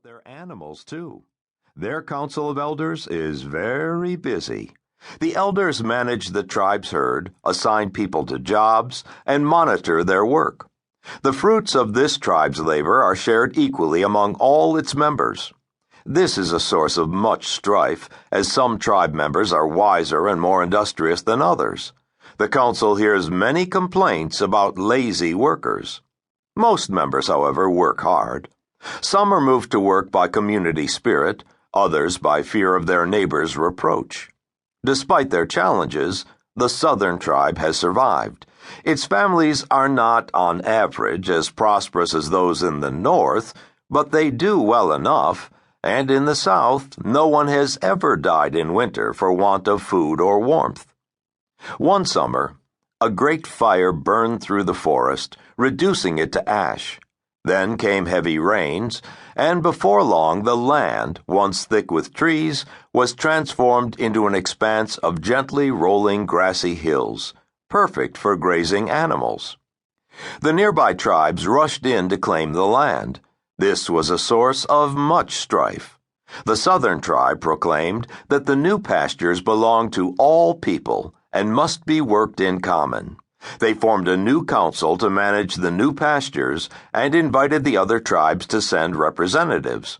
But they're animals, too. Their council of elders is very busy. The elders manage the tribe's herd, assign people to jobs, and monitor their work. The fruits of this tribe's labor are shared equally among all its members. This is a source of much strife, as some tribe members are wiser and more industrious than others. The council hears many complaints about lazy workers. Most members, however, work hard. Some are moved to work by community spirit, others by fear of their neighbors' reproach. Despite their challenges, the southern tribe has survived. Its families are not, on average, as prosperous as those in the north, but they do well enough, and in the south, no one has ever died in winter for want of food or warmth. One summer, a great fire burned through the forest, reducing it to ash. Then came heavy rains, and before long the land, once thick with trees, was transformed into an expanse of gently rolling grassy hills, perfect for grazing animals. The nearby tribes rushed in to claim the land. This was a source of much strife. The southern tribe proclaimed that the new pastures belonged to all people and must be worked in common. They formed a new council to manage the new pastures and invited the other tribes to send representatives.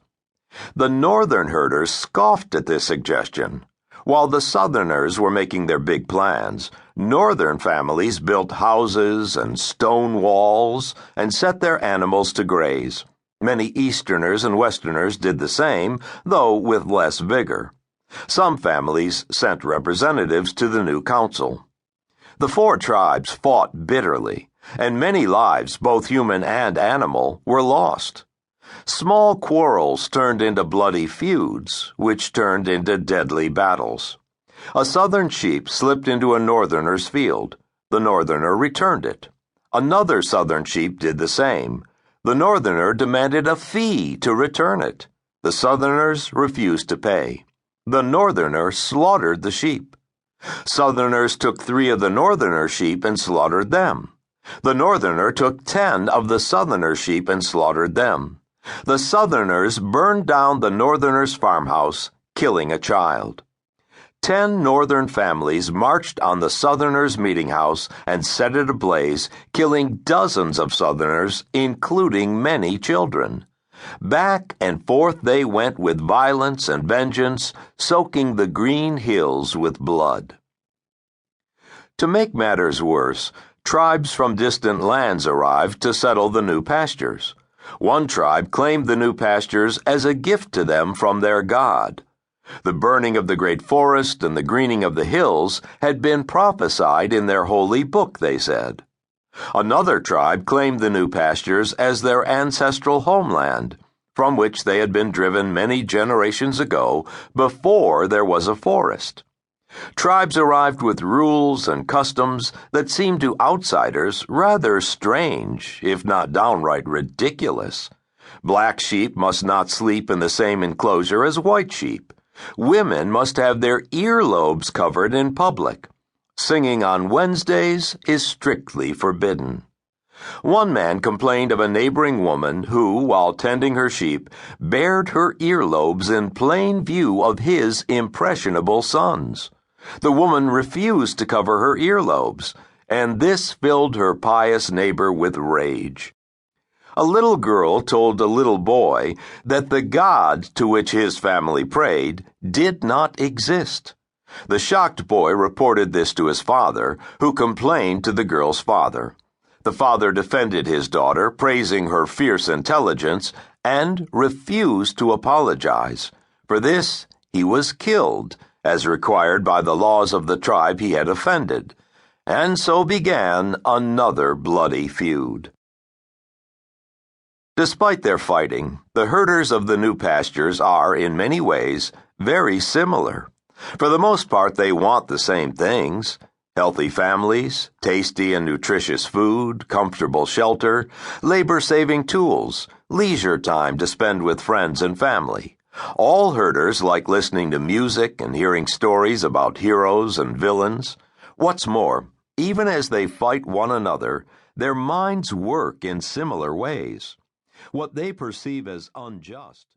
The northern herders scoffed at this suggestion. While the southerners were making their big plans, northern families built houses and stone walls and set their animals to graze. Many easterners and westerners did the same, though with less vigor. Some families sent representatives to the new council. The four tribes fought bitterly, and many lives, both human and animal, were lost. Small quarrels turned into bloody feuds, which turned into deadly battles. A southern sheep slipped into a northerner's field. The northerner returned it. Another southern sheep did the same. The northerner demanded a fee to return it. The southerners refused to pay. The northerner slaughtered the sheep. Southerners took 3 of the northerner sheep and slaughtered them. The northerner took 10 of the southerner sheep and slaughtered them. The southerners burned down the northerner's farmhouse, killing a child. 10 northern families marched on the southerners' meeting house and set it ablaze, killing dozens of southerners, including many children. Back and forth they went with violence and vengeance, soaking the Greene hills with blood. To make matters worse, tribes from distant lands arrived to settle the new pastures. One tribe claimed the new pastures as a gift to them from their god. The burning of the great forest and the greening of the hills had been prophesied in their holy book, they said. Another tribe claimed the new pastures as their ancestral homeland, from which they had been driven many generations ago before there was a forest. Tribes arrived with rules and customs that seemed to outsiders rather strange, if not downright ridiculous. Black sheep must not sleep in the same enclosure as white sheep. Women must have their earlobes covered in public. Singing on Wednesdays is strictly forbidden. One man complained of a neighboring woman who, while tending her sheep, bared her earlobes in plain view of his impressionable sons. The woman refused to cover her earlobes, and this filled her pious neighbor with rage. A little girl told a little boy that the God to which his family prayed did not exist. The shocked boy reported this to his father, who complained to the girl's father. The father defended his daughter, praising her fierce intelligence, and refused to apologize. For this, he was killed, as required by the laws of the tribe he had offended. And so began another bloody feud. Despite their fighting, the herders of the new pastures are, in many ways, very similar. For the most part, they want the same things: healthy families, tasty and nutritious food, comfortable shelter, labor-saving tools, leisure time to spend with friends and family. All herders like listening to music and hearing stories about heroes and villains. What's more, even as they fight one another, their minds work in similar ways. What they perceive as unjust